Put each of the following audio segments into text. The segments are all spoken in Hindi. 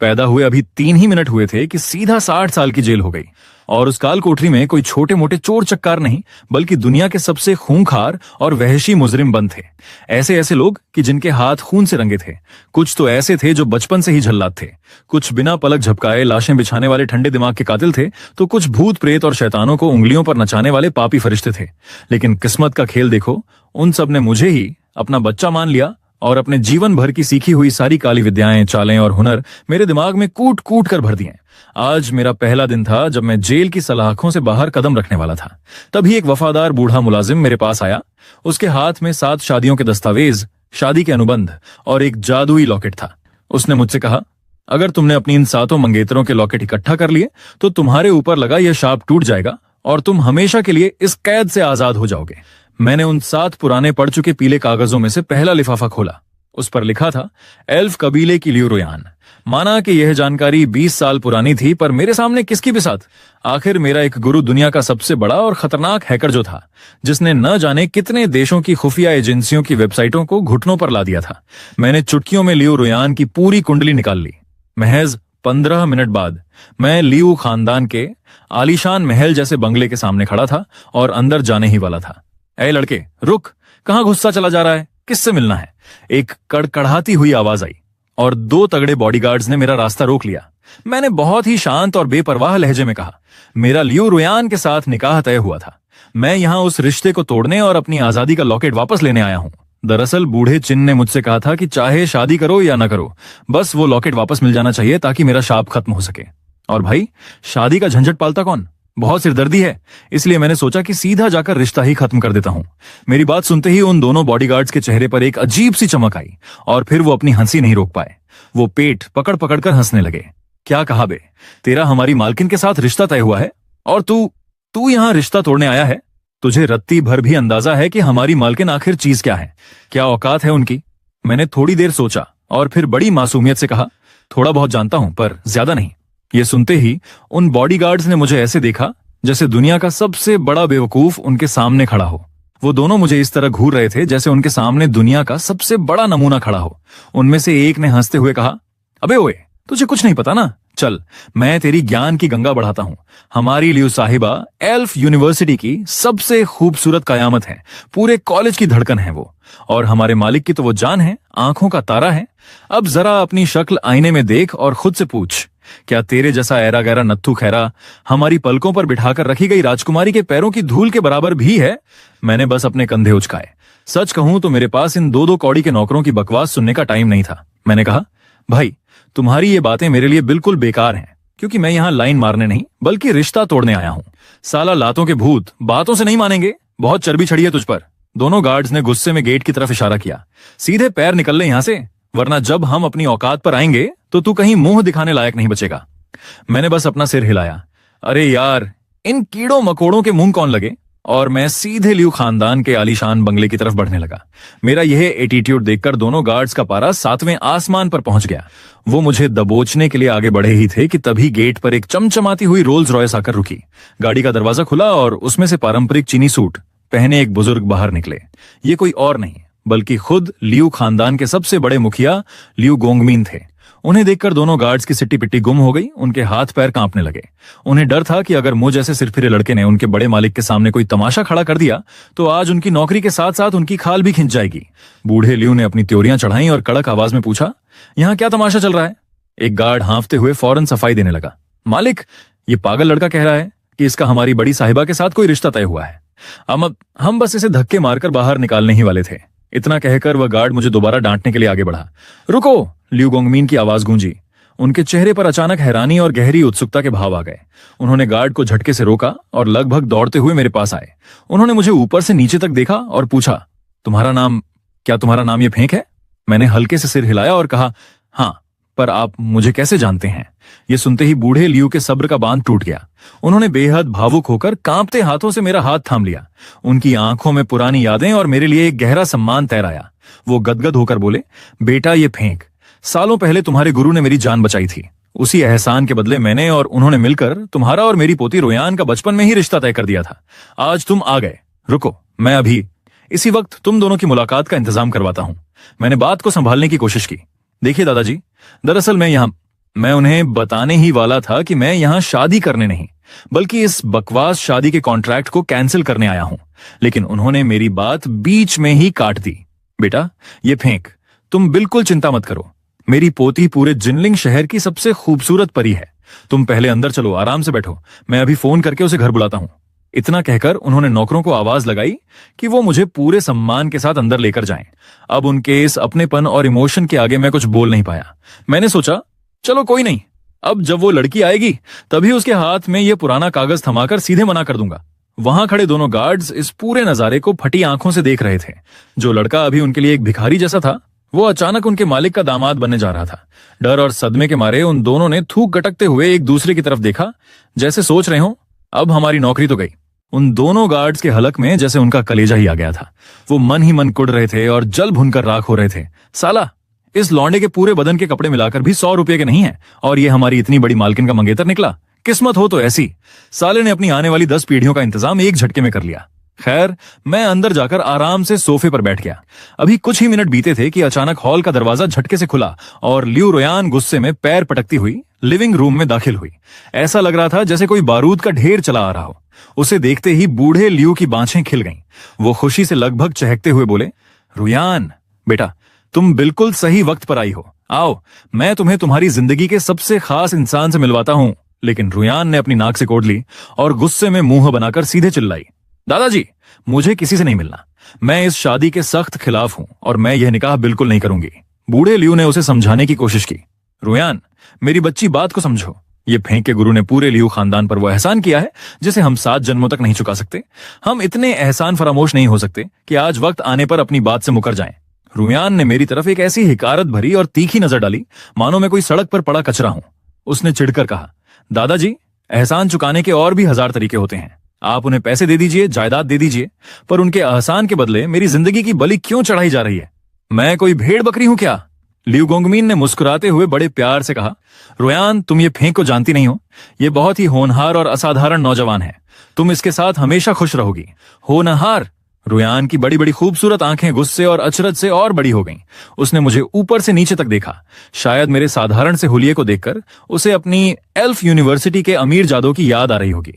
पैदा हुए अभी 3 ही मिनट हुए थे कि सीधा 60 साल की जेल हो गई। और उस काल कोठरी में कोई छोटे मोटे चोर चक्कार नहीं, बल्कि दुनिया के सबसे खूंखार और वहशी मुजरिम बंद थे। ऐसे ऐसे लोग कि जिनके हाथ खून से रंगे थे। कुछ तो ऐसे थे जो बचपन से ही जल्लाद थे, कुछ बिना पलक झपकाए लाशें बिछाने वाले ठंडे दिमाग के कातिल थे, तो कुछ भूत प्रेत और शैतानों को उंगलियों पर नचाने वाले पापी फरिश्ते थे। लेकिन किस्मत का खेल देखो, उन सब ने मुझे ही अपना बच्चा मान लिया और अपने जीवन भर की सीखी हुई सारी काली विद्याएं, चालें और हुनर मेरे दिमाग में कूट कूट कर भर दिए। आज मेरा पहला दिन था जब मैं जेल की सलाखों से बाहर कदम रखने वाला था। तभी एक वफादार बूढ़ा मुलाजिम मेरे पास आया। उसके हाथ में 7 शादियों के दस्तावेज, शादी के अनुबंध और एक जादुई लॉकेट था। उसने मुझसे कहा, अगर तुमने अपनी इन 7 मंगेतरों के लॉकेट इकट्ठा कर लिए तो तुम्हारे ऊपर लगा यह शाप टूट जाएगा और तुम हमेशा के लिए इस कैद से आजाद हो जाओगे। मैंने उन 7 पुराने पड़ चुके पीले कागजों में से पहला लिफाफा खोला। उस पर लिखा था, एल्फ कबीले की लियो रोयान। माना कि यह जानकारी 20 साल पुरानी थी, पर मेरे सामने किसकी भी साथ। आखिर मेरा एक गुरु दुनिया का सबसे बड़ा और खतरनाक हैकर जो था, जिसने न जाने कितने देशों की खुफिया एजेंसियों की वेबसाइटों को घुटनों पर ला दिया था। मैंने चुटकियों में लियो रोयान की पूरी कुंडली निकाल ली। महज 15 मिनट बाद मैं लियो खानदान के आलीशान महल जैसे बंगले के सामने खड़ा था और अंदर जाने ही वाला था। ऐ लड़के, रुक, कहां गुस्सा चला जा रहा है? किससे मिलना है? एक कड़कड़ाती हुई आवाज आई और 2 तगड़े बॉडीगार्ड्स ने मेरा रास्ता रोक लिया। मैंने बहुत ही शांत और बेपरवाह लहजे में कहा, मेरा लियो रोयान के साथ निकाह तय हुआ था। मैं यहां उस रिश्ते को तोड़ने और अपनी आजादी का लॉकेट वापस लेने आया हूं। दरअसल बूढ़े चिन ने मुझसे कहा था कि चाहे शादी करो या ना करो, बस वो लॉकेट वापस मिल जाना चाहिए ताकि मेरा शाप खत्म हो सके। और भाई, शादी का झंझट पालता कौन? बहुत सिरदर्दी है, इसलिए मैंने सोचा कि सीधा जाकर रिश्ता ही खत्म कर देता हूं। मेरी बात सुनते ही उन दोनों बॉडीगार्ड्स के चेहरे पर एक अजीब सी चमक आई और फिर वो अपनी हंसी नहीं रोक पाए। वो पेट पकड़ पकड़ कर हंसने लगे। क्या कहा बे, तेरा हमारी मालकिन के साथ रिश्ता तय हुआ है और तू यहां रिश्ता तोड़ने आया है? तुझे रत्ती भर भी अंदाजा है कि हमारी मालकिन आखिर चीज क्या है? क्या औकात है उनकी? मैंने थोड़ी देर सोचा और फिर बड़ी मासूमियत से कहा, थोड़ा बहुत जानता हूं, पर ज्यादा नहीं। ये सुनते ही उन बॉडीगार्ड्स ने मुझे ऐसे देखा जैसे दुनिया का सबसे बड़ा बेवकूफ उनके सामने खड़ा हो। वो दोनों मुझे इस तरह घूर रहे थे जैसे उनके सामने दुनिया का सबसे बड़ा नमूना खड़ा हो। उनमें से एक ने हंसते हुए कहा, अबे ओए, तुझे कुछ नहीं पता ना? चल, मैं तेरी ज्ञान की गंगा बढ़ाता हूं। हमारी लियो साहिबा एल्फ यूनिवर्सिटी की सबसे खूबसूरत कयामत है। पूरे कॉलेज की धड़कन है वो, और हमारे मालिक की तो वो जान है, आंखों का तारा है। अब जरा अपनी शक्ल आईने में देख और खुद से पूछ, क्या तेरे जैसा ऐरा गैरा नत्थु खैरा हमारी पलकों पर बिठाकर रखी गई राजकुमारी के पैरों की धूल के बराबर भी है? मैंने बस अपने कंधे उचकाए। सच कहूं तो मेरे पास इन 2-2 कौड़ी के नौकरों की बकवास सुनने का टाइम नहीं था। मैंने कहा, भाई, तुम्हारी ये बातें मेरे लिए बिल्कुल बेकार हैं, क्योंकि मैं यहाँ लाइन मारने नहीं बल्कि रिश्ता तोड़ने आया हूँ। साला लातों के भूत बातों से नहीं मानेंगे, बहुत चर्बी चढ़ी है तुझ पर। दोनों गार्ड्स ने गुस्से में गेट की तरफ इशारा किया। सीधे पैर निकल ले यहां से, वरना जब हम अपनी औकात पर आएंगे तो तू कहीं मुंह दिखाने लायक नहीं बचेगा। मैंने बस अपना सिर हिलाया। अरे यार, इन कीड़ों मकोड़ों के मुंह कौन लगे? और मैं सीधे लियो खानदान के आलीशान बंगले की तरफ बढ़ने लगा। मेरा यह एटीट्यूड देखकर दोनों गार्ड्स का पारा 7वें आसमान पर पहुंच गया। वो मुझे दबोचने के लिए आगे बढ़े ही थे कि तभी गेट पर एक चमचमाती हुई रोल्स रॉयस आकर रुकी। गाड़ी का दरवाजा खुला और उसमें से पारंपरिक चीनी सूट पहने एक बुजुर्ग बाहर निकले। ये कोई और नहीं बल्कि खुद लियो खानदान के सबसे बड़े मुखिया लियो गोंगमीन थे। उन्हें देखकर दोनों गार्ड्स की सिट्टी पिट्टी गुम हो गई। उनके हाथ पैर कांपने लगे। उन्हें डर था कि अगर मुझ जैसे सिरफिरे लड़के ने उनके बड़े मालिक के सामने कोई तमाशा खड़ा कर दिया तो आज उनकी नौकरी के साथ साथ उनकी खाल भी खिंच जाएगी। बूढ़े लियो ने अपनी त्योरियां चढ़ाई और कड़क आवाज में पूछा, यहाँ क्या तमाशा चल रहा है? एक गार्ड हांफते हुए फौरन सफाई देने लगा। मालिक, ये पागल लड़का कह रहा है कि इसका हमारी बड़ी साहिबा के साथ कोई रिश्ता तय हुआ है। हम बस इसे धक्के मारकर बाहर निकालने ही वाले थे। इतना कहकर वह गार्ड मुझे दोबारा डांटने के लिए आगे बढ़ा। रुको, लियो गोंगमीन की आवाज गूंजी। उनके चेहरे पर अचानक हैरानी और गहरी उत्सुकता के भाव आ गए। उन्होंने गार्ड को झटके से रोका और लगभग दौड़ते हुए मेरे पास आए। उन्होंने मुझे ऊपर से नीचे तक देखा और पूछा, तुम्हारा नाम ये फेंक है? मैंने हल्के से सिर हिलाया और कहा, हाँ, पर आप मुझे कैसे जानते हैं? ये सुनते ही बूढ़े लियो के सब्र का बांध टूट गया। उन्होंने बेहद भावुक होकर कांपते हाथों से मेरा हाथ थाम लिया। उनकी आंखों में पुरानी यादें और मेरे लिए एक गहरा सम्मान तैराया। वो गदगद होकर बोले, बेटा ये फेंक। सालों पहले तुम्हारे गुरु ने मेरी जान बचाई थी। उसी एहसान के बदले मैंने और उन्होंने मिलकर तुम्हारा और मेरी पोती रोयान का बचपन में ही रिश्ता तय कर दिया था। आज तुम आ गए। रुको, मैं अभी इसी वक्त तुम दोनों की मुलाकात का इंतजाम करवाता हूं। मैंने बात को संभालने की कोशिश की। देखिए दादाजी, दरअसल मैं मैं उन्हें बताने ही वाला था कि मैं यहाँ शादी करने नहीं, बल्कि इस बकवास शादी के कॉन्ट्रैक्ट को कैंसिल करने आया हूं। लेकिन उन्होंने मेरी बात बीच में ही काट दी। बेटा, ये फेंक, तुम बिल्कुल चिंता मत करो। मेरी पोती पूरे जिनलिंग शहर की सबसे खूबसूरत परी है। तुम पहले अंदर चलो, आराम से बैठो, मैं अभी फोन करके उसे घर बुलाता हूं। इतना कहकर उन्होंने नौकरों को आवाज लगाई कि वो मुझे पूरे सम्मान के साथ अंदर लेकर जाएं। अब उनके इस अपनेपन और इमोशन के आगे मैं कुछ बोल नहीं पाया। मैंने सोचा, चलो कोई नहीं, अब जब वो लड़की आएगी तभी उसके हाथ में ये पुराना कागज थमाकर सीधे मना कर दूंगा। वहां खड़े दोनों गार्ड्स इस पूरे नजारे को फटी आंखों से देख रहे थे। जो लड़का अभी उनके लिए एक भिखारी जैसा था, वो अचानक उनके मालिक का दामाद बनने जा रहा था। डर और सदमे के मारे उन दोनों ने थूक गटकते हुए एक दूसरे की तरफ देखा, जैसे सोच रहे हो अब हमारी नौकरी तो गई। उन दोनों गार्ड्स के हलक में जैसे उनका कलेजा ही आ गया था। वो मन ही मन कुड़ रहे थे और जल भुनकर राख हो रहे थे। साला, इस लौंडे के पूरे बदन के कपड़े मिलाकर भी 100 रुपए के नहीं है, और ये हमारी इतनी बड़ी मालकिन का मंगेतर निकला। किस्मत हो तो ऐसी। साले ने अपनी आने वाली 10 पीढ़ियों का इंतजाम एक झटके में कर लिया। खैर, मैं अंदर जाकर आराम से सोफे पर बैठ गया। अभी कुछ ही मिनट बीते थे कि अचानक हॉल का दरवाजा झटके से खुला और ल्यू रोयान गुस्से में पैर पटकती हुई लिविंग रूम में दाखिल हुई। ऐसा लग रहा था जैसे कोई बारूद का ढेर चला आ रहा हो। उसे देखते ही बूढ़े ल्यू की बाँछें खिल गईं। वो खुशी से लगभग चहकते हुए बोले, रुयान बेटा, तुम बिल्कुल सही वक्त पर आई हो। आओ, मैं तुम्हें तुम्हारी जिंदगी के सबसे खास इंसान से मिलवाता हूं। लेकिन रुयान ने अपनी नाक से कोड़ ली और गुस्से में मुंह बनाकर सीधे चिल्लाई, दादाजी, मुझे किसी से नहीं मिलना। मैं इस शादी के सख्त खिलाफ हूं और मैं यह निकाह बिल्कुल नहीं करूंगी। बूढ़े ल्यू ने उसे समझाने की कोशिश की। रुयान, मेरी बच्ची बात को समझो। ये फेंक के गुरु ने पूरे ल्यू खानदान पर वो एहसान किया है जिसे हम 7 जन्मों तक नहीं चुका सकते। हम इतने एहसान फरामोश नहीं हो सकते कि आज वक्त आने पर अपनी बात से मुकर जाएं। रुयान ने मेरी तरफ एक ऐसी हिकारत भरी और तीखी नजर डाली मानो मैं कोई सड़क पर पड़ा कचरा हूं। उसने चिढ़कर कहा, दादाजी, एहसान चुकाने के और भी 1000 तरीके होते हैं। आप उन्हें पैसे दे दीजिए, जायदाद दे दीजिए, पर उनके एहसान के बदले मेरी जिंदगी की बलि क्यों चढ़ाई जा रही है? मैं कोई भेड़ बकरी हूं क्या? ल्यू गोंगमीन ने मुस्कुराते हुए बड़े प्यार से कहा, रुयान, तुम ये फेंक को जानती नहीं हो। ये बहुत ही होनहार और असाधारण नौजवान है। तुम इसके साथ हमेशा खुश रहोगी। होनहार? रुयान की बड़ी बड़ी खूबसूरत आंखें गुस्से और अचरज से और बड़ी हो गईं। उसने मुझे ऊपर से नीचे तक देखा। शायद मेरे साधारण से हुलिये को देखकर उसे अपनी एल्फ यूनिवर्सिटी के अमीर जादों की याद आ रही होगी।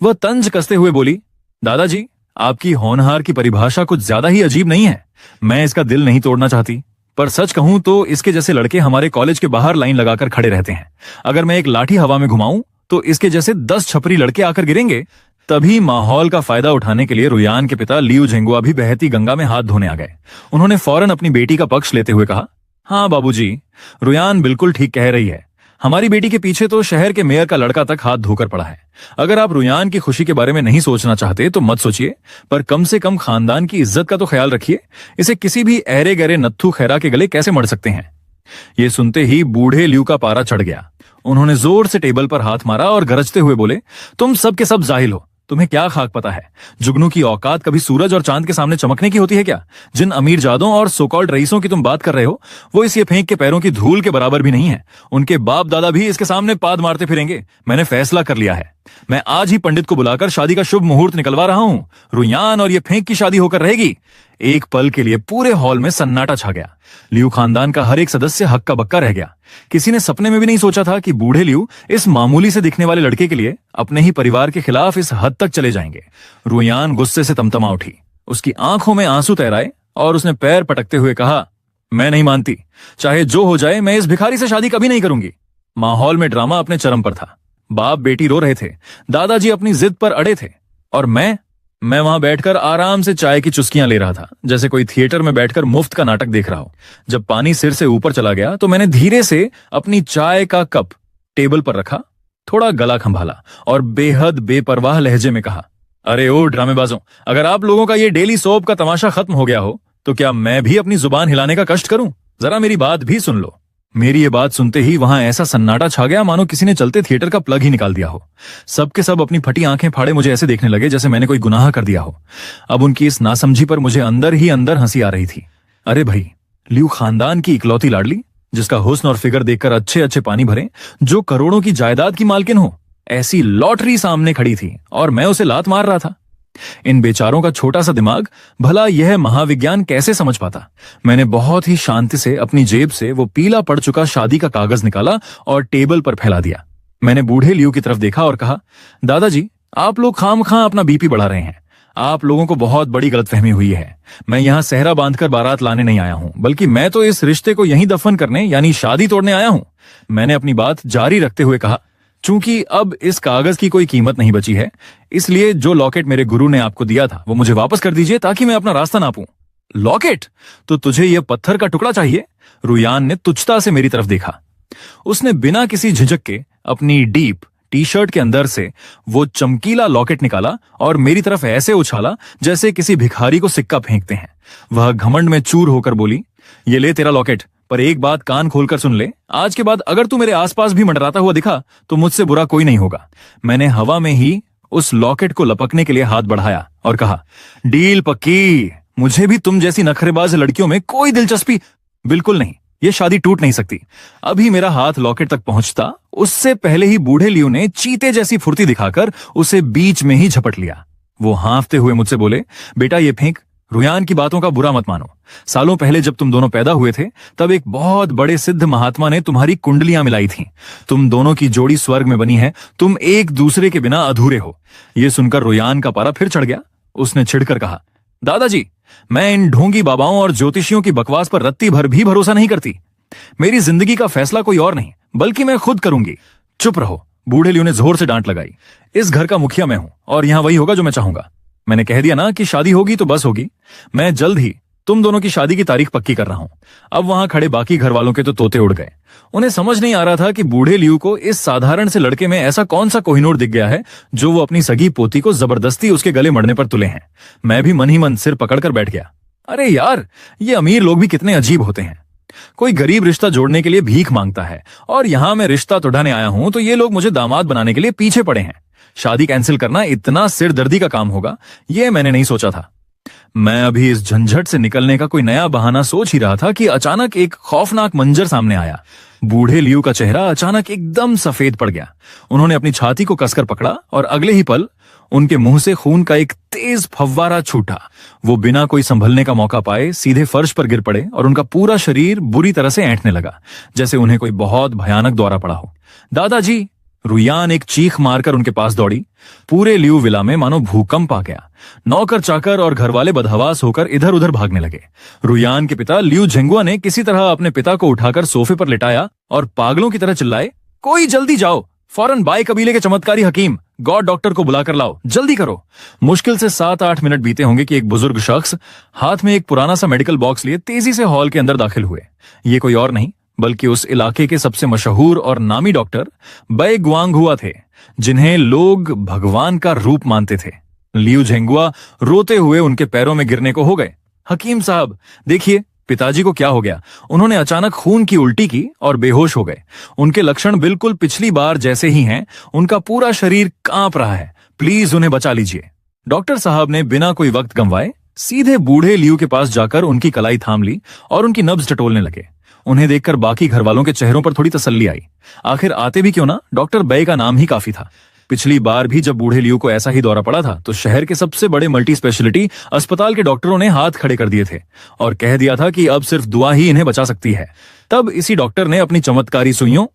वह तंज कसते हुए बोली, दादाजी, आपकी होनहार की परिभाषा कुछ ज्यादा ही अजीब नहीं है? मैं इसका दिल नहीं तोड़ना चाहती, पर सच कहूं तो इसके जैसे लड़के हमारे कॉलेज के बाहर लाइन लगाकर खड़े रहते हैं। अगर मैं एक लाठी हवा में घुमाऊं तो इसके जैसे 10 छपरी लड़के आकर गिरेंगे। तभी माहौल का फायदा उठाने के लिए रुयान के पिता लियू झेंगुआ भी बहती गंगा में हाथ धोने आ गए। उन्होंने फौरन अपनी बेटी का पक्ष लेते हुए कहा, हाँ बाबूजी, रुयान बिल्कुल ठीक कह रही है। हमारी बेटी के पीछे तो शहर के मेयर का लड़का तक हाथ धोकर पड़ा है। अगर आप रुयान की खुशी के बारे में नहीं सोचना चाहते तो मत सोचिए, पर कम से कम खानदान की इज्जत का तो ख्याल रखिए। इसे किसी भी अहरे गहरे नत्थू खैरा के गले कैसे मर सकते हैं? ये सुनते ही बूढ़े ल्यू का पारा चढ़ गया। उन्होंने जोर से टेबल पर हाथ मारा और गरजते हुए बोले, तुम सब के सब जाहिल हो। तुम्हें क्या खाक पता है? जुगनू की औकात कभी सूरज और चांद के सामने चमकने की होती है क्या? जिन अमीर जादों और सोकॉल्ड रईसों की तुम बात कर रहे हो, वो इस ये फेंक के पैरों की धूल के बराबर भी नहीं है। उनके बाप दादा भी इसके सामने पाद मारते फिरेंगे। मैंने फैसला कर लिया है। मैं आज ही पंडित को बुलाकर शादी का शुभ मुहूर्त निकलवा रहा हूं। रुयान और ये फेंक की शादी होकर रहेगी। एक पल के लिए पूरे हॉल में सन्नाटा छा गया। ल्यू खानदान का हर एक सदस्य हक्का बक्का रह गया। किसी ने सपने में भी नहीं सोचा था कि बूढ़े ल्यू इस मामूली से दिखने वाले लड़के के लिए अपने ही परिवार के खिलाफ इस हद तक चले जाएंगे। रुयान गुस्से से तमतमा उठी। उसकी आंखों में आंसू तैराए और उसने पैर पटकते हुए कहा, मैं नहीं मानती। चाहे जो हो जाए, मैं इस भिखारी से शादी कभी नहीं करूंगी। माहौल में ड्रामा अपने चरम पर था। बाप बेटी रो रहे थे, दादाजी अपनी जिद पर अड़े थे, और मैं वहां बैठकर आराम से चाय की चुस्कियां ले रहा था, जैसे कोई थिएटर में बैठकर मुफ्त का नाटक देख रहा हो। जब पानी सिर से ऊपर चला गया तो मैंने धीरे से अपनी चाय का कप टेबल पर रखा, थोड़ा गला खंभाला और बेहद बेपरवाह लहजे में कहा, अरे ओ ड्रामेबाजों, अगर आप लोगों का ये डेली सोप का तमाशा खत्म हो गया हो तो क्या मैं भी अपनी जुबान हिलाने का कष्ट करूं? जरा मेरी बात भी सुन लो। मेरी ये बात सुनते ही वहां ऐसा सन्नाटा छा गया मानो किसी ने चलते थिएटर का प्लग ही निकाल दिया हो। सबके सब अपनी फटी आंखें फाड़े मुझे ऐसे देखने लगे जैसे मैंने कोई गुनाह कर दिया हो। अब उनकी इस नासमझी पर मुझे अंदर ही अंदर हंसी आ रही थी। अरे भाई, ल्यू खानदान की इकलौती लाडली, जिसका हुस्न और फिगर देखकर अच्छे अच्छे पानी भरे, जो करोड़ों की जायदाद की मालकिन हो, ऐसी लॉटरी सामने खड़ी थी और मैं उसे लात मार रहा था। इन बेचारों का छोटा सा दिमाग भला यह महाविज्ञान कैसे समझ पाता। मैंने बहुत ही शांति से अपनी जेब से वो पीला पड़ चुका शादी का कागज निकाला और टेबल पर फैला दिया। मैंने बूढ़े लियू की तरफ देखा और कहा, दादाजी, आप लोग खामखां अपना बीपी बढ़ा रहे हैं। आप लोगों को बहुत बड़ी गलतफहमी हुई है। मैं यहाँ सेहरा बांधकर बारात लाने नहीं आया हूँ, बल्कि मैं तो इस रिश्ते को यहीं दफन करने यानी शादी तोड़ने आया हूँ। मैंने अपनी बात जारी रखते हुए कहा, चूंकि अब इस कागज की कोई कीमत नहीं बची है, इसलिए जो लॉकेट मेरे गुरु ने आपको दिया था वो मुझे वापस कर दीजिए ताकि मैं अपना रास्ता नापूं। लॉकेट? तो तुझे यह पत्थर का टुकड़ा चाहिए? रुयान ने तुच्छता से मेरी तरफ देखा। उसने बिना किसी झिझक के अपनी डीप टी शर्ट के अंदर से वो चमकीला लॉकेट निकाला और मेरी तरफ ऐसे उछाला जैसे किसी भिखारी को सिक्का फेंकते हैं। वह घमंड में चूर होकर बोली, ये ले तेरा लॉकेट, पर एक बात कान खोलकर सुन ले, आज के बाद अगर तू मेरे आसपास भी मंडराता हुआ दिखा तो मुझसे बुरा कोई नहीं होगा। मैंने हवा में ही उस लॉकेट को लपकने के लिए हाथ बढ़ाया और कहा, डील पक्की। मुझे भी तुम जैसी नखरेबाज लड़कियों में कोई दिलचस्पी बिल्कुल नहीं। ये शादी टूट नहीं सकती। अभी मेरा हाथ लॉकेट तक पहुंचता उससे पहले ही बूढ़े लियू ने चीते जैसी फुर्ती दिखाकर उसे बीच में ही झपट लिया। वो हांफते हुए मुझसे बोले, बेटा ये फेंक, रुयान की बातों का बुरा मत मानो। सालों पहले जब तुम दोनों पैदा हुए थे तब एक बहुत बड़े सिद्ध महात्मा ने तुम्हारी कुंडलियां मिलाई थीं। तुम दोनों की जोड़ी स्वर्ग में बनी है। तुम एक दूसरे के बिना अधूरे हो। यह सुनकर रुयान का पारा फिर चढ़ गया। उसने छिड़कर कहा, दादाजी, मैं इन ढोंगी बाबाओं और ज्योतिषियों की बकवास पर रत्ती भर भी भरोसा नहीं करती। मेरी जिंदगी का फैसला कोई और नहीं बल्कि मैं खुद करूंगी। चुप रहो, बूढ़े लियू ने जोर से डांट लगाई। इस घर का मुखिया मैं हूं और यहां वही होगा जो मैं चाहूंगा। मैंने कह दिया ना कि शादी होगी तो बस होगी। मैं जल्द ही तुम दोनों की शादी की तारीख पक्की कर रहा हूं। अब वहां खड़े बाकी घर वालों के तो तोते उड़ गए। उन्हें समझ नहीं आ रहा था कि बूढ़े लियू को इस साधारण से लड़के में ऐसा कौन सा कोहिनूर दिख गया है जो वो अपनी सगी पोती को जबरदस्ती उसके गले मरने पर तुले हैं। मैं भी मन ही मन सिर पकड़कर बैठ गया। अरे यार, ये अमीर लोग भी कितने अजीब होते हैं। कोई गरीब रिश्ता जोड़ने के लिए भीख मांगता है और यहां मैं रिश्ता तोड़ाने आया हूं तो ये लोग मुझे दामाद बनाने के लिए पीछे पड़े हैं। शादी कैंसिल करना इतना सिरदर्दी का काम होगा, यह मैंने नहीं सोचा था। मैं अभी इस झंझट से निकलने का कोई नया बहाना सोच ही रहा था कि अचानक एक खौफनाक मंजर सामने आया। बूढ़े लियू का चेहरा अचानक एकदम सफेद पड़ गया। उन्होंने अपनी छाती को कसकर पकड़ा और अगले ही पल उनके मुंह से खून का एक तेज फव्वारा छूटा। वो बिना कोई संभलने का मौका पाए सीधे फर्श पर गिर पड़े और उनका पूरा शरीर बुरी तरह से ऐंठने लगा, जैसे उन्हें कोई बहुत भयानक दौरा पड़ा हो। दादाजी! रुयान एक चीख मारकर उनके पास दौड़ी। पूरे लियू विला में मानो भूकंप आ गया। नौकर चाकर और घरवाले बदहवास होकर इधर उधर भागने लगे। रुयान के पिता लियू झेंगुआ ने किसी तरह अपने पिता को उठाकर सोफे पर लिटाया और पागलों की तरह चिल्लाए, कोई जल्दी जाओ, फौरन बाई कबीले के चमत्कारी हकीम गॉड डॉक्टर को बुलाकर लाओ, जल्दी करो। मुश्किल से 7-8 मिनट बीते होंगे कि एक बुजुर्ग शख्स हाथ में एक पुराना सा मेडिकल बॉक्स लिए तेजी से हॉल के अंदर दाखिल हुए। ये कोई और नहीं बल्कि उस इलाके के सबसे मशहूर और नामी डॉक्टर बै गुआंगहुआ थे, जिन्हें लोग भगवान का रूप मानते थे। लियू झेंगुआ रोते हुए उनके पैरों में गिरने को हो गए। हकीम साहब, देखिए पिताजी को क्या हो गया। उन्होंने अचानक खून की उल्टी की और बेहोश हो गए। उनके लक्षण बिल्कुल पिछली बार जैसे ही हैं। उनका पूरा शरीर कांप रहा है। प्लीज उन्हें बचा लीजिए। डॉक्टर साहब ने बिना कोई वक्त गंवाए सीधे बूढ़े लियू के पास जाकर उनकी कलाई थाम ली और उनकी नब्ज टटोलने लगे। उन्हें देखकर बाकी घरवालों के चेहरों पर थोड़ी तसल्ली आई। आखिर आते भी क्यों ना, डॉक्टर बै का नाम ही काफी था। पिछली बार भी जब बूढ़े लियू को ऐसा ही दौरा पड़ा था तो शहर के सबसे बड़े मल्टी स्पेशलिटी अस्पताल के डॉक्टरों ने हाथ खड़े कर दिए थे और कह दिया था कि अब सिर्फ दुआ ही इन्हें बचा सकती है। तब इसी डॉक्टर ने अपनी चमत्कारी सुइयों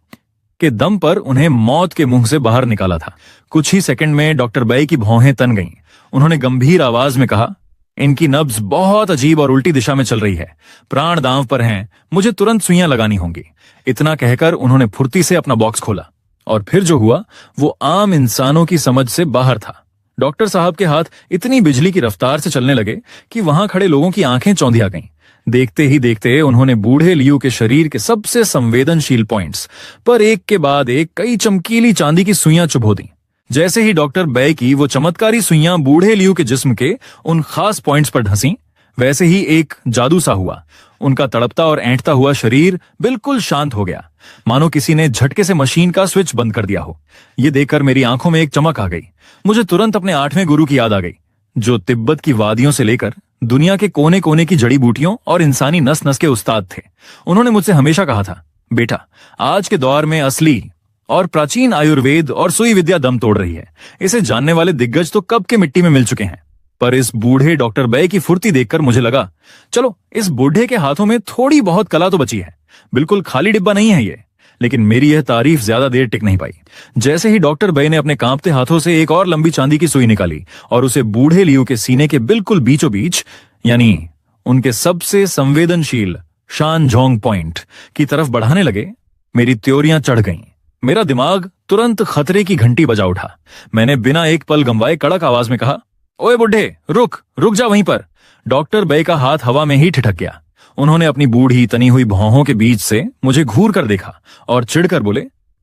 के दम पर उन्हें मौत के मुंह से बाहर निकाला था। कुछ ही सेकंड में डॉक्टर बै की भौहें तन गईं। उन्होंने गंभीर आवाज में कहा, इनकी नब्ज बहुत अजीब और उल्टी दिशा में चल रही है। प्राण दांव पर हैं। मुझे तुरंत सुइयां लगानी होंगी। इतना कहकर उन्होंने फुर्ती से अपना बॉक्स खोला और फिर जो हुआ वो आम इंसानों की समझ से बाहर था। डॉक्टर साहब के हाथ इतनी बिजली की रफ्तार से चलने लगे कि वहां खड़े लोगों की आंखें चौंधिया गईं। देखते ही देखते उन्होंने बूढ़े लियू के शरीर के सबसे संवेदनशील पॉइंट्स पर एक के बाद एक कई चमकीली चांदी की सुइयां चुभो दी। जैसे ही डॉक्टर बै की वो चमत्कारी सुइयां बूढ़े लियू के जिस्म के उन खास पॉइंट्स पर ढंसी, वैसे ही एक जादू सा हुआ। उनका तड़पता और ऐंठता हुआ शरीर बिल्कुल शांत हो गया, मानो किसी ने झटके से मशीन का स्विच बंद कर दिया हो। ये देखकर मेरी आंखों में एक चमक आ गई। मुझे तुरंत अपने 8वें गुरु की याद आ गई, जो तिब्बत की वादियों से लेकर दुनिया के कोने कोने की जड़ी बूटियों और इंसानी नस नस के उस्ताद थे। उन्होंने मुझसे हमेशा कहा था, बेटा आज के दौर में असली और प्राचीन आयुर्वेद और सुई विद्या दम तोड़ रही है। इसे जानने वाले दिग्गज तो कब के मिट्टी में मिल चुके हैं। पर इस बूढ़े डॉक्टर बै की फुर्ती देखकर मुझे लगा, चलो इस बूढ़े के हाथों में थोड़ी बहुत कला तो बची है, बिल्कुल खाली डिब्बा नहीं है ये। लेकिन मेरी यह तारीफ ज्यादा देर टिक नहीं पाई। जैसे ही डॉक्टर बै ने अपने कांपते हाथों से एक और लंबी चांदी की सुई निकाली और उसे बूढ़े लियू के सीने के बिल्कुल बीचों बीच, यानी उनके सबसे संवेदनशील शान जोंग पॉइंट की तरफ बढ़ाने लगे, मेरी त्योरियां चढ़ गईं। मेरा दिमाग तुरंत खतरे की घंटी बजा उठा। मैंने बिना एक पल गंवाए कड़क आवाज में कहा, ओए बुढ़े, रुक रुक जा वहीं पर। डॉक्टर बै का हाथ हवा में ही ठिठक गया। उन्होंने अपनी बूढ़ी तनी हुई भौहों के बीच से मुझे घूर कर देखा और चिढ़कर बोले,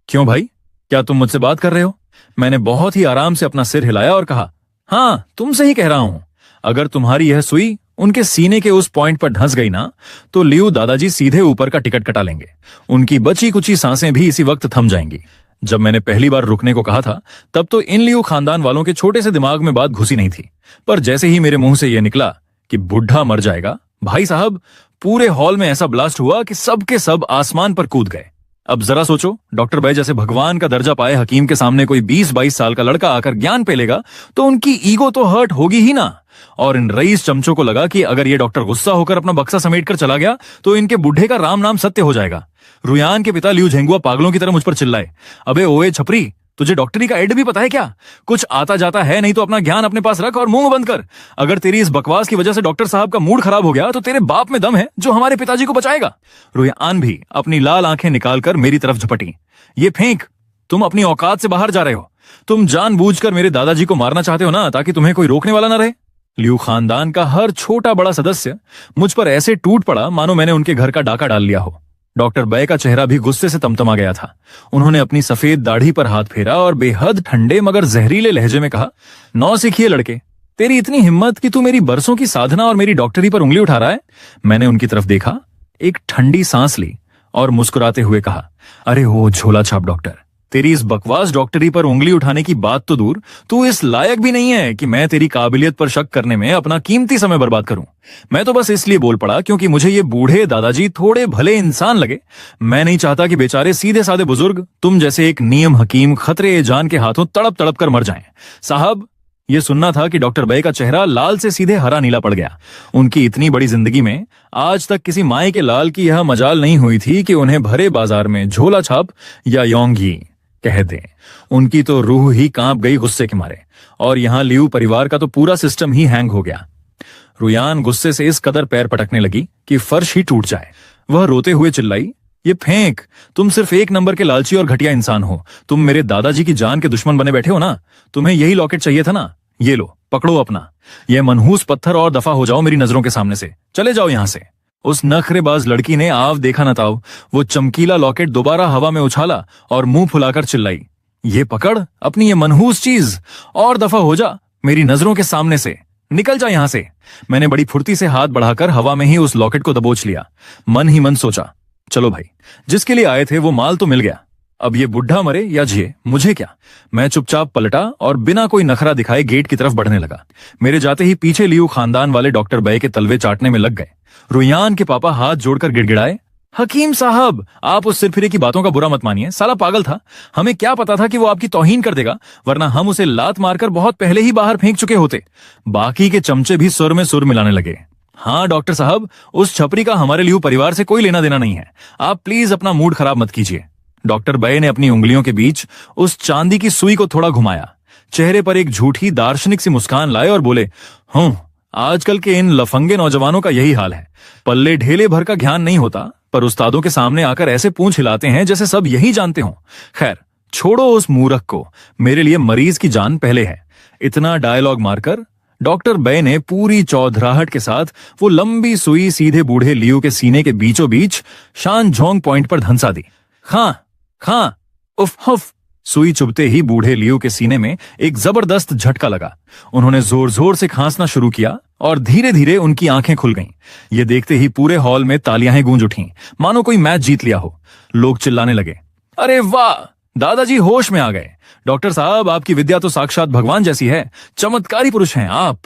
क्यों भाई, क्या तुम मुझसे बात कर रहे हो? मैंने बहुत ही आराम से अपना सिर हिलाया और कहा, हाँ तुमसे ही कह रहा हूं। अगर तुम्हारी यह सुई उनके सीने के उस पॉइंट पर धंस गई ना, तो लियू दादाजी सीधे ऊपर का टिकट कटा लेंगे। उनकी बची कुची सांसें भी इसी वक्त थम जाएंगी। जब मैंने पहली बार रुकने को कहा था, तब तो इन लियू खानदान वालों के छोटे से दिमाग में बात घुसी नहीं थी। पर जैसे ही मेरे मुंह से यह निकला कि बुढ़ा मर जाएगा, भाई साहब, पूरे हॉल में ऐसा ब्लास्ट हुआ कि सब के सब आसमान पर कूद गए। अब जरा सोचो, डॉक्टर भाई जैसे भगवान का दर्जा पाए हकीम के सामने कोई 20-22 साल का लड़का आकर ज्ञान पेलेगा तो उनकी ईगो तो हर्ट होगी ही ना। और इन रईस चमचों को लगा कि अगर ये डॉक्टर गुस्सा होकर अपना बक्सा समेटकर चला गया तो इनके बुढ़े का राम नाम सत्य हो जाएगा। रुयान के पिता लियू झेंगुआ पागलों की तरह मुझ पर चिल्लाए, अबे ओए छपरी, तुझे डॉक्टरी का एड भी पता है क्या? कुछ आता जाता है नहीं तो अपना ज्ञान अपने पास रख और मुंह बंद कर। अगर तेरी इस बकवास की वजह से डॉक्टर साहब का मूड खराब हो गया तो तेरे बाप में दम है जो हमारे पिताजी को बचाएगा। रुयान भी अपनी लाल आंखें निकालकर मेरी तरफ झपटी। ये फेंक, तुम अपनी औकात से बाहर जा रहे हो। तुम जानबूझकर मेरे दादाजी को मारना चाहते हो ना, ताकि तुम्हें कोई रोकने वाला ना रहे। लियू खानदान का हर छोटा बड़ा सदस्य मुझ पर ऐसे टूट पड़ा मानो मैंने उनके घर का डाका डाल लिया हो। डॉक्टर बै का चेहरा भी गुस्से से तमतमा गया था। उन्होंने अपनी सफेद दाढ़ी पर हाथ फेरा और बेहद ठंडे मगर जहरीले लहजे में कहा, नौसिखिए लड़के, तेरी इतनी हिम्मत कि तू मेरी बरसों की साधना और मेरी डॉक्टरी पर उंगली उठा रहा है। मैंने उनकी तरफ देखा, एक ठंडी सांस ली और मुस्कुराते हुए कहा, अरे हो झोला छाप डॉक्टर, तेरी इस बकवास डॉक्टरी पर उंगली उठाने की बात तो दूर, तू इस लायक भी नहीं है कि मैं तेरी काबिलियत पर शक करने में अपना कीमती समय बर्बाद करूं। मैं तो बस इसलिए बोल पड़ा क्योंकि मुझे ये बूढ़े दादाजी थोड़े भले इंसान लगे। मैं नहीं चाहता कि बेचारे सीधे साधे बुजुर्ग तुम जैसे एक नियम हकीम खतरे जान के हाथों तड़प तड़प कर मर जाएं। साहब, ये सुनना था कि डॉक्टर बै का चेहरा लाल से सीधे हरा नीला पड़ गया। उनकी इतनी बड़ी जिंदगी में आज तक किसी माए के लाल की यह मजाल नहीं हुई थी कि उन्हें भरे बाजार में झोला छाप या योंगी कह दें। उनकी तो रूह ही कांप गई गुस्से के मारे, और यहां लियू परिवार का तो पूरा सिस्टम ही हैंग हो गया। रुयान गुस्से से इस कदर पैर पटकने लगी कि फर्श ही टूट जाए। वह रोते हुए चिल्लाई, ये फेंक, तुम सिर्फ एक नंबर के लालची और घटिया इंसान हो। तुम मेरे दादाजी की जान के दुश्मन बने बैठे हो ना। तुम्हें यही लॉकेट चाहिए था ना, ये लो, पकड़ो अपना यह मनहूस पत्थर और दफा हो जाओ मेरी नजरों के सामने से, चले जाओ यहां से। उस नखरेबाज लड़की ने आव देखा न ताव वो चमकीला लॉकेट दोबारा हवा में उछाला और मुंह फुलाकर चिल्लाई, ये पकड़ अपनी ये मनहूस चीज और दफा हो जा मेरी नजरों के सामने से, निकल जा यहां से। मैंने बड़ी फुर्ती से हाथ बढ़ाकर हवा में ही उस लॉकेट को दबोच लिया। मन ही मन सोचा, चलो भाई, जिसके लिए आए थे वो माल तो मिल गया। अब ये बुढ़ा मरे या जिए, मुझे क्या। मैं चुपचाप पलटा और बिना कोई नखरा दिखाए गेट की तरफ बढ़ने लगा। मेरे जाते ही पीछे लियू खानदान वाले डॉक्टर बै के तलवे चाटने में लग गए। रुयान के पापा हाथ जोड़कर गिड़गिड़ाए, हकीम साहब, आप उस सिरफिरे की बातों का बुरा मत मानिए, साला पागल था। हमें क्या पता था कि वो आपकी तौहीन कर देगा, वरना हम उसे लात मारकर बहुत पहले ही बाहर फेंक चुके होते। बाकी के चमचे भी सुर में सुर मिलाने लगे। हाँ डॉक्टर साहब, उस छपरी का हमारे लियू परिवार से कोई लेना देना नहीं है। आप प्लीज अपना मूड खराब मत कीजिए। डॉक्टर बै ने अपनी उंगलियों के बीच उस चांदी की सुई को थोड़ा घुमाया, चेहरे पर एक झूठी दार्शनिक सी मुस्कान लाए और बोले, आजकल के इन लफंगे नौजवानों का यही हाल है। पल्ले ढेले भर का ज्ञान नहीं होता, पर उस्तादों के सामने आकर ऐसे पूंछ हिलाते हैं जैसे सब यही जानते हों। खैर छोड़ो उस मूर्ख को, मेरे लिए मरीज की जान पहले है। इतना डायलॉग मारकर डॉक्टर बै ने पूरी चौधराहट के साथ वो लंबी सुई सीधे बूढ़े लियू के सीने के बीचों बीच शान झोंग पॉइंट पर धंसा दी। खां खां, उफ हुफ। सुई चुभते ही बूढ़े लियू के सीने में एक जबरदस्त झटका लगा। उन्होंने जोर जोर से खांसना शुरू किया और धीरे धीरे उनकी आंखें खुल गईं। ये देखते ही पूरे हॉल में तालियां गूंज उठीं, मानो कोई मैच जीत लिया हो। लोग चिल्लाने लगे, अरे वाह, दादाजी होश में आ गए। डॉक्टर साहब, आपकी विद्या तो साक्षात भगवान जैसी है, चमत्कारी पुरुष हैं आप।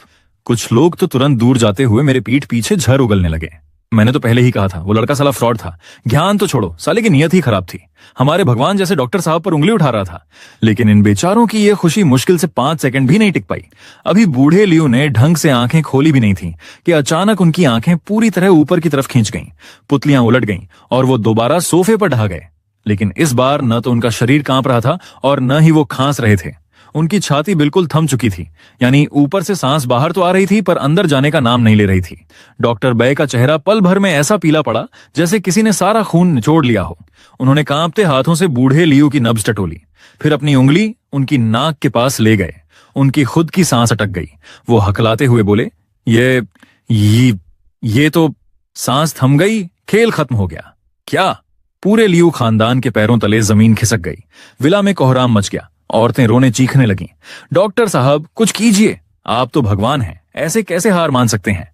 कुछ लोग तो तुरंत दूर जाते हुए मेरे पीठ पीछे झर उगलने लगे। मैंने तो पहले ही कहा था वो लड़का साला फ्रॉड था। ज्ञान तो छोड़ो, साले की नीयत ही खराब थी। हमारे भगवान जैसे डॉक्टर साहब पर उंगली उठा रहा था। लेकिन इन बेचारों की ये खुशी मुश्किल से 5 सेकंड भी नहीं टिक पाई। अभी बूढ़े लियो ने ढंग से आंखें खोली भी नहीं थी कि अचानक उनकी आंखें पूरी तरह ऊपर की तरफ खींच गईं, पुतलियां उलट गईं और वो दोबारा सोफे पर ढह गए। लेकिन इस बार न तो उनका शरीर कांप रहा था और न ही वो खांस रहे थे। उनकी छाती बिल्कुल थम चुकी थी, यानी ऊपर से सांस बाहर तो आ रही थी पर अंदर जाने का नाम नहीं ले रही थी। डॉक्टर बै का चेहरा पल भर में ऐसा पीला पड़ा जैसे किसी ने सारा खून निचोड़ लिया हो। उन्होंने कांपते हाथों से बूढ़े लियो की नब्ज टटोली, फिर अपनी उंगली उनकी नाक के पास ले गए। उनकी खुद की सांस अटक गई। वो हकलाते हुए बोले, ये तो सांस थम गई, खेल खत्म हो गया। क्या? पूरे लियो खानदान के पैरों तले जमीन खिसक गई। विला में कोहराम मच गया। औरतें रोने चीखने लगीं। डॉक्टर साहब कुछ कीजिए, आप तो भगवान हैं, ऐसे कैसे हार मान सकते हैं?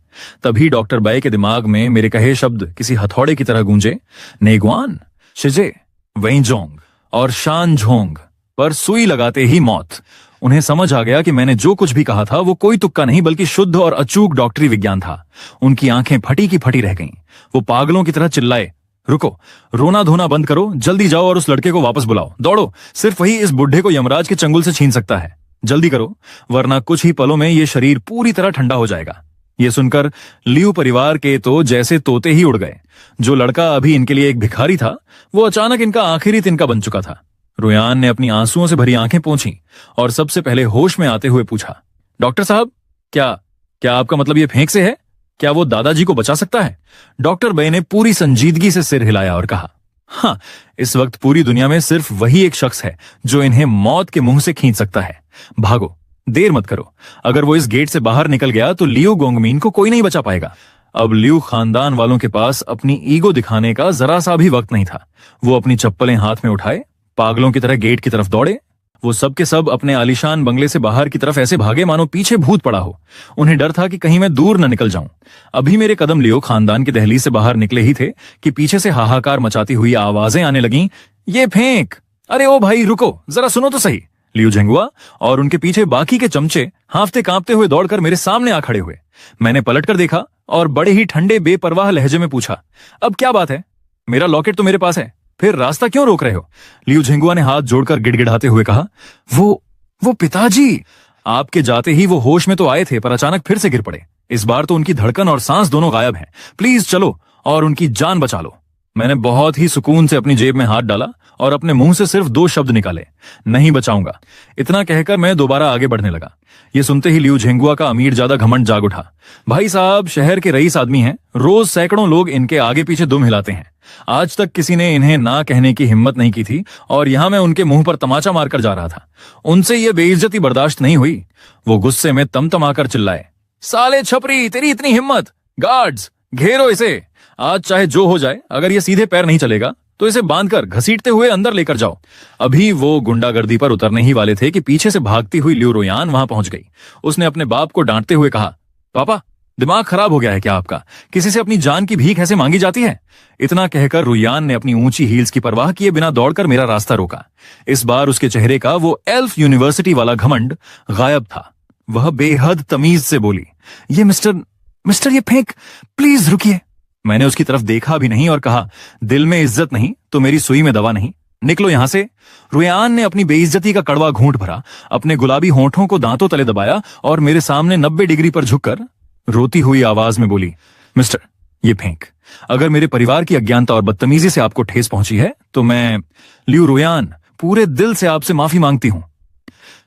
तभी डॉक्टर बै के दिमाग में मेरे कहे शब्द किसी हथौड़े की तरह गूंजे। नेगवान, शिजे, वेंजोंग और शानझोंग पर सुई लगाते ही मौत। उन्हें समझ आ गया कि मैंने जो कुछ भी कहा था वो कोई तुक्का नहीं बल्कि शुद्ध और अचूक डॉक्टरी विज्ञान था। उनकी आंखें फटी की फटी रह गईं। वो पागलों की तरह चिल्लाए, रुको, रोना धोना बंद करो, जल्दी जाओ और उस लड़के को वापस बुलाओ, दौड़ो, सिर्फ वही इस बुढ़े को यमराज के चंगुल से छीन सकता है। जल्दी करो, वरना कुछ ही पलों में ये शरीर पूरी तरह ठंडा हो जाएगा। ये सुनकर लियो परिवार के तो जैसे तोते ही उड़ गए। जो लड़का अभी इनके लिए एक भिखारी था वो अचानक इनका आखिरी तिनका बन चुका था। रुयान ने अपनी आंसुओं से भरी आंखें पोंछी और सबसे पहले होश में आते हुए पूछा, डॉक्टर साहब, क्या आपका मतलब ये फेंक से है? क्या वो दादाजी को बचा सकता है? डॉक्टर बै ने पूरी संजीदगी से सिर हिलाया और कहा, हाँ, इस वक्त पूरी दुनिया में सिर्फ वही एक शख्स है जो इन्हें मौत के मुंह से खींच सकता है। भागो, देर मत करो। अगर वो इस गेट से बाहर निकल गया तो लियो गोंगमीन को कोई नहीं बचा पाएगा। अब लियो खानदान वालों के पास अपनी ईगो दिखाने का जरा सा भी वक्त नहीं था। वो अपनी चप्पलें हाथ में उठाए पागलों की तरह गेट की तरफ दौड़े। वो सब के सब अपने आलीशान बंगले से बाहर की तरफ ऐसे भागे मानो पीछे भूत पड़ा हो। उन्हें डर था कि कहीं मैं दूर न निकल जाऊं। अभी मेरे कदम लियो खानदान की दहलीज से बाहर निकले ही थे कि पीछे से हाहाकार मचाती हुई आवाजें आने लगीं, ये फेंक, अरे ओ भाई रुको, जरा सुनो तो सही। लियो झेंगुआ और उनके पीछे बाकी के चमचे हांफते कांपते हुए दौड़कर मेरे सामने आ खड़े हुए। मैंने पलटकर देखा और बड़े ही ठंडे बेपरवाह लहजे में पूछा, अब क्या बात है? मेरा लॉकेट तो मेरे पास है, फिर रास्ता क्यों रोक रहे हो? लियो झेंगुआ ने हाथ जोड़कर गिड़गिड़ाते हुए कहा, वो पिताजी। आपके जाते ही वो होश में तो आए थे पर अचानक फिर से गिर पड़े। इस बार तो उनकी धड़कन और सांस दोनों गायब हैं। प्लीज चलो और उनकी जान बचा लो। मैंने बहुत ही सुकून से अपनी जेब में हाथ डाला और अपने मुंह से सिर्फ 2 शब्द निकाले, नहीं बचाऊंगा। इतना कहकर मैं दोबारा आगे बढ़ने लगा। ये सुनते ही लियो झेंगुआ का अमीर ज्यादा घमंड जाग उठा। भाई साहब शहर के रईस आदमी हैं, रोज सैकड़ों लोग इनके आगे पीछे दुम हिलाते हैं। आज तक किसी ने इन्हें ना कहने की हिम्मत नहीं की थी और यहां मैं उनके मुंह पर तमाचा मारकर जा रहा था। उनसे ये बेइज्जती बर्दाश्त नहीं हुई। वो गुस्से में तमतमाकर चिल्लाए, साले छपरी, तेरी इतनी हिम्मत! गार्ड्स, घेरो इसे! आज चाहे जो हो जाए, अगर ये सीधे पैर नहीं चलेगा तो इसे बांधकर घसीटते हुए अंदर लेकर जाओ। अभी वो गुंडागर्दी पर उतरने ही वाले थे कि पीछे से भागती हुई लियो रोयान वहां पहुंच गई। उसने अपने बाप को डांटते हुए कहा, पापा, दिमाग खराब हो गया है क्या आपका? किसी से अपनी जान की भीख ऐसे मांगी जाती है? इतना कहकर रुयान ने अपनी ऊंची हील्स की परवाह किए बिना दौड़कर मेरा रास्ता रोका। इस बार उसके चेहरे का वो एल्फ यूनिवर्सिटी वाला घमंड गायब था। वह बेहद तमीज से बोली, ये मिस्टर ये फेंक, प्लीज रुकिए। मैंने उसकी तरफ देखा भी नहीं और कहा, दिल में इज्जत नहीं तो मेरी सुई में दवा नहीं, निकलो यहां से। रुयान ने अपनी बेइज्जती का कड़वा घूंट भरा, अपने गुलाबी होंठों को दांतों तले दबाया और मेरे सामने 90 डिग्री पर झुककर रोती हुई आवाज में बोली, मिस्टर ये फेंक, अगर मेरे परिवार की अज्ञानता और बदतमीजी से आपको ठेस पहुंची है तो मैं लियो रोयान पूरे दिल से आपसे माफी मांगती हूं।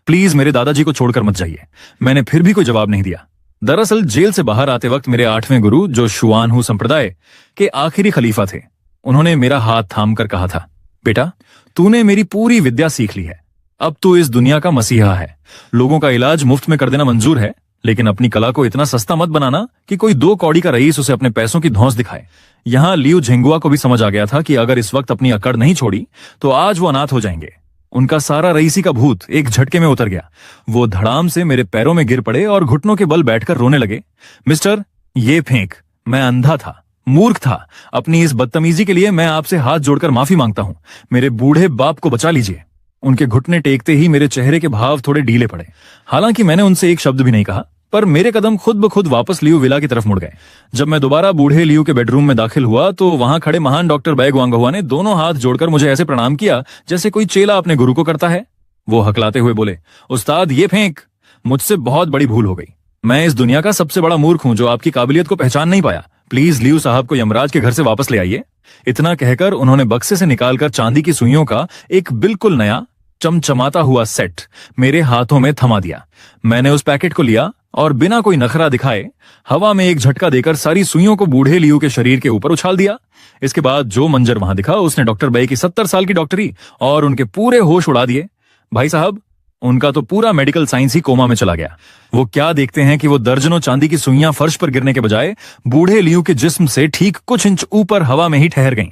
प्लीज मेरे दादाजी को छोड़कर मत जाइए। मैंने फिर भी कोई जवाब नहीं दिया। दरअसल जेल से बाहर आते वक्त मेरे 8वें गुरु, जो शुआनहू संप्रदाय के आखिरी खलीफा थे, उन्होंने मेरा हाथ थाम कर कहा था, बेटा तूने मेरी पूरी विद्या सीख ली है, अब तू इस दुनिया का मसीहा है। लोगों का इलाज मुफ्त में कर देना मंजूर है, लेकिन अपनी कला को इतना सस्ता मत बनाना कि कोई 2 कौड़ी का रईस उसे अपने पैसों की धौंस दिखाए। यहां लियो झेंगुआ को भी समझ आ गया था कि अगर इस वक्त अपनी अकड़ नहीं छोड़ी तो आज वो अनाथ हो जाएंगे। उनका सारा रईसी का भूत एक झटके में उतर गया। वो धड़ाम से मेरे पैरों में गिर पड़े और घुटनों के बल बैठकर रोने लगे। मिस्टर ये फेंक, मैं अंधा था, मूर्ख था। अपनी इस बदतमीजी के लिए मैं आपसे हाथ जोड़कर माफी मांगता हूं। मेरे बूढ़े बाप को बचा लीजिए। उनके घुटने टेकते ही मेरे चेहरे के भाव थोड़े ढीले पड़े। हालांकि मैंने उनसे एक शब्द भी नहीं कहा, पर मेरे कदम खुद ब खुद वापस लियू विला की तरफ मुड़ गए। जब मैं दोबारा बूढ़े लियू के बेडरूम में दाखिल हुआ तो वहां खड़े महान डॉक्टर बै गुआंगहुआ ने दोनों हाथ जोड़कर मुझे ऐसे प्रणाम किया जैसे कोई चेला अपने गुरु को करता है। वो हकलाते हुए बोले, उस्ताद ये फेंक, मुझसे बहुत बड़ी भूल हो गई। मैं इस दुनिया का सबसे बड़ा मूर्ख हूं जो आपकी काबिलियत को पहचान नहीं पाया। प्लीज लियू साहब को यमराज के घर से वापस ले आइए। इतना कहकर उन्होंने बक्से से निकालकर चांदी की सुइयों का एक बिल्कुल नया चमचमाता हुआ सेट मेरे हाथों में थमा दिया। मैंने उस पैकेट को लिया और बिना कोई नखरा दिखाए हवा में एक झटका देकर सारी सुइयों को बूढ़े लियू के शरीर के ऊपर उछाल दिया। इसके बाद जो मंजर वहां दिखा उसने डॉक्टर बै की 70 साल की डॉक्टरी और उनके पूरे होश उड़ा दिए। भाई साहब, उनका तो पूरा मेडिकल साइंस ही कोमा में चला गया। वो क्या देखते हैं कि वो दर्जनों चांदी की सुइयां फर्श पर गिरने के बजाय बूढ़े लियू के जिस्म से ठीक कुछ इंच ऊपर हवा में ही ठहर गईं।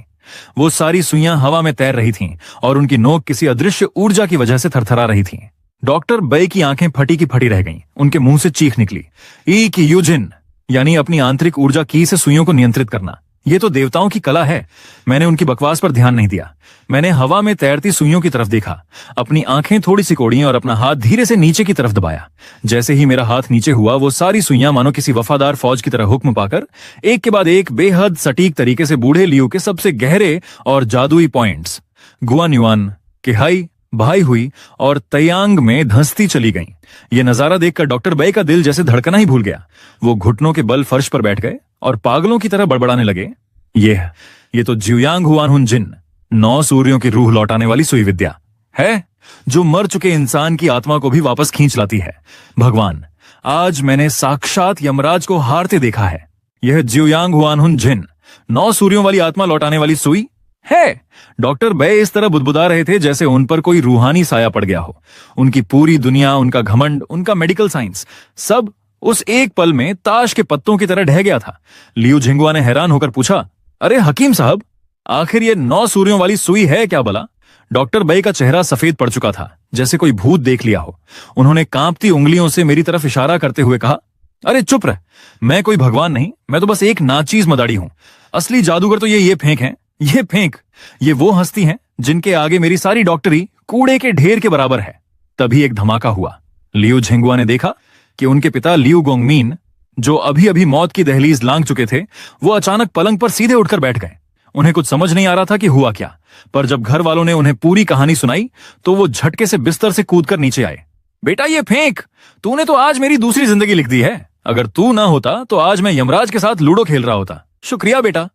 वो सारी सुइयां हवा में तैर रही थीं और उनकी नोक किसी अदृश्य ऊर्जा की वजह से थरथरा रही थीं। डॉक्टर बै की आंखें फटी की फटी रह गईं। उनके मुंह से चीख निकली, ई की यूजिन, यानी अपनी आंतरिक ऊर्जा की से सुइयों को नियंत्रित करना। ये तो देवताओं की कला है। मैंने उनकी बकवास पर ध्यान नहीं दिया। मैंने हवा में तैरती सुइयों की तरफ देखा, अपनी आंखें थोड़ी सिकोड़ी और अपना हाथ धीरे से नीचे की तरफ दबाया। जैसे ही मेरा हाथ नीचे हुआ वो सारी सुइयां मानो किसी वफादार फौज की तरह हुक्म पाकर एक के बाद एक बेहद सटीक तरीके से बूढ़े लियू के सबसे गहरे और जादुई पॉइंट्स गुआन्युआन, किहाई, भाई हुई और तयांग में धंसती चली गईं। ये नजारा देखकर डॉक्टर बै का दिल जैसे धड़कना ही भूल गया। वो घुटनों के बल फर्श पर बैठ गए और पागलों की तरह बड़बड़ाने लगे, ये तो ज्यूयांग हुआनहुन जिन, 9 सूर्यों की रूह लौटाने वाली सुई विद्या है जो मर चुके इंसान की आत्मा को भी वापस खींच लाती है। भगवान, आज मैंने साक्षात यमराज को हारते देखा है। यह ज्यूयांग हुआनहुन जिन, 9 सूर्यों वाली आत्मा लौटाने वाली सुई है। डॉक्टर बै इस तरह बुदबुदा रहे थे जैसे उन पर कोई रूहानी साया पड़ गया हो। उनकी पूरी दुनिया, उनका घमंड, उनका मेडिकल साइंस, सब उस एक पल में ताश के पत्तों की तरह ढह गया था। लियू झिंगुआ ने हैरान होकर पूछा, अरे हकीम साहब, आखिर ये 9 सूर्यों वाली सुई है क्या भला? डॉक्टर बै का चेहरा सफेद पड़ चुका था, जैसे कोई भूत देख लिया हो। उन्होंने कांपती उंगलियों से मेरी तरफ इशारा करते हुए कहा, अरे चुप रह, मैं कोई भगवान नहीं, मैं तो बस एक नाचीज मदारी हूं। असली जादूगर तो ये फेंक हैं, ये फेंक। ये वो हस्ती हैं जिनके आगे मेरी सारी डॉक्टरी कूड़े के ढेर के बराबर है। तभी एक धमाका हुआ। लियू झिंगुआ ने देखा कि उनके पिता लियू गोंगमीन, जो अभी अभी मौत की दहलीज लांघ चुके थे, वो अचानक पलंग पर सीधे उठकर बैठ गए। उन्हें कुछ समझ नहीं आ रहा था कि हुआ क्या, पर जब घर वालों ने उन्हें पूरी कहानी सुनाई तो वो झटके से बिस्तर से कूदकर नीचे आए। बेटा ये फेंक, तूने तो आज मेरी दूसरी जिंदगी लिख दी है। अगर तू ना होता तो आज मैं यमराज के साथ लूडो खेल रहा होता। शुक्रिया बेटा।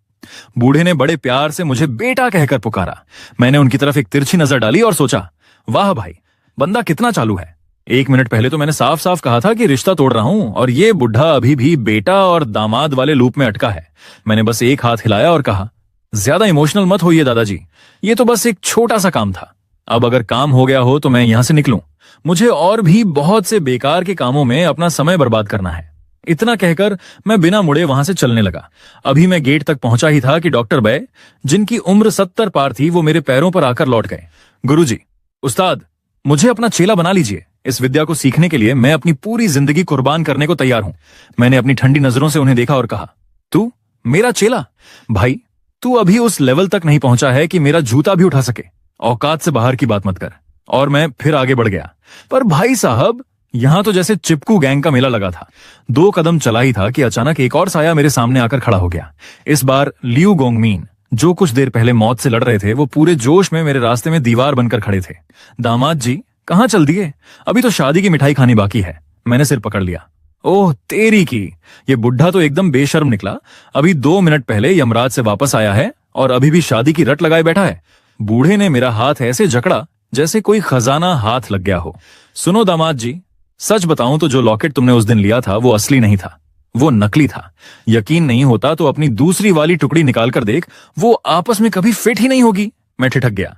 बूढ़े ने बड़े प्यार से मुझे बेटा कहकर पुकारा। मैंने उनकी तरफ एक तिरछी नजर डाली और सोचा, वाह भाई, बंदा कितना चालू है। 1 मिनट पहले तो मैंने साफ साफ कहा था कि रिश्ता तोड़ रहा हूं और ये बुढ़ा अभी भी बेटा और दामाद वाले लूप में अटका है। मैंने बस एक हाथ हिलाया और कहा, ज्यादा इमोशनल मत होइए दादाजी, ये तो बस एक छोटा सा काम था। अब अगर काम हो गया हो तो मैं यहां से निकलूं। मुझे और भी बहुत से बेकार के कामों में अपना समय बर्बाद करना है। इतना कहकर मैं बिना मुड़े वहां से चलने लगा। अभी मैं गेट तक पहुंचा ही था कि डॉक्टर बै, जिनकी उम्र 70 पार थी, वो मेरे पैरों पर आकर लौट गए। गुरुजी, उस्ताद, मुझे अपना चेला बना लीजिए। इस विद्या को सीखने के लिए मैं अपनी पूरी जिंदगी कुर्बान करने को तैयार हूं। मैंने अपनी ठंडी नजरों से उन्हें देखा और कहा, तू मेरा चेला? भाई, तू अभी उस लेवल तक नहीं पहुंचा है कि मेरा जूता भी उठा सके। औकात से बाहर की बात मत कर। और मैं फिर आगे बढ़ गया। पर भाई साहब, यहां तो जैसे चिपकू गैंग का मेला लगा था। 2 कदम चला ही था कि अचानक एक और साया मेरे सामने आकर खड़ा हो गया। इस बार लियू गोंगमीन, जो कुछ देर पहले मौत से लड़ रहे थे, वो पूरे जोश में मेरे रास्ते में दीवार बनकर खड़े थे। दामाद जी, कहां चल दिए? अभी तो शादी की मिठाई खानी बाकी है। मैंने सिर पकड़ लिया। ओह तेरी की, ये बुढ़ा तो एकदम बेशर्म निकला। अभी 2 मिनट पहले यमराज से वापस आया है और अभी भी शादी की रट लगाए बैठा है। बूढ़े ने मेरा हाथ ऐसे जकड़ा जैसे कोई खजाना हाथ लग गया हो। सुनो दामाद जी, सच बताऊं तो जो लॉकेट तुमने उस दिन लिया था वो असली नहीं था, वो नकली था। यकीन नहीं होता तो अपनी दूसरी वाली टुकड़ी निकाल कर देख, वो आपस में कभी फिट ही नहीं होगी। मैं ठिठक गया।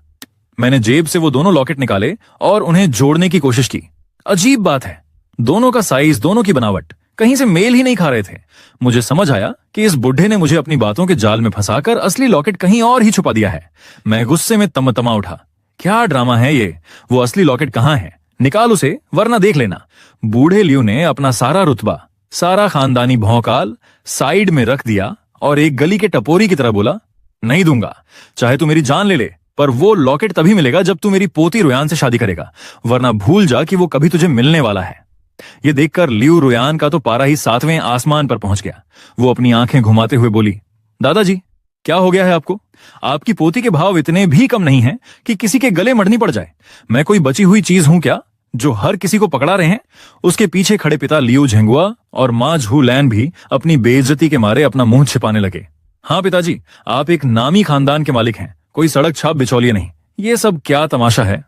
मैंने जेब से वो दोनों लॉकेट निकाले और उन्हें जोड़ने की कोशिश की। अजीब बात है, दोनों का साइज, दोनों की बनावट कहीं से मेल ही नहीं खा रहे थे। मुझे समझ आया कि इस बुढ़े ने मुझे अपनी बातों के जाल में फंसाकर असली लॉकेट कहीं और ही छुपा दिया है। मैं गुस्से में तमा उठा। क्या ड्रामा है ये? वो असली लॉकेट कहां है? निकाल उसे, वरना देख लेना। बूढ़े लियू ने अपना सारा रुतबा, सारा खानदानी भौकाल साइड में रख दिया और एक गली के टपोरी की तरह बोला, नहीं दूंगा, चाहे तू मेरी जान ले ले, पर वो लॉकेट तभी मिलेगा जब तू मेरी पोती रुयान से शादी करेगा, वरना भूल जा कि वो कभी तुझे मिलने वाला है। ये देखकर लियू रुयान का तो पारा ही 7वें आसमान पर पहुंच गया। वो अपनी आंखें घुमाते हुए बोली, दादाजी क्या हो गया है आपको? आपकी पोती के भाव इतने भी कम नहीं हैं कि किसी के गले मढ़नी पड़ जाए। मैं कोई बची हुई चीज हूं क्या जो हर किसी को पकड़ा रहे हैं? उसके पीछे खड़े पिता लियू झेंगुआ और मां झू लैन भी अपनी बेइज्जती के मारे अपना मुंह छिपाने लगे। हाँ पिताजी, आप एक नामी खानदान के मालिक हैं, कोई सड़क छाप बिचौलिए नहीं। ये सब क्या तमाशा है?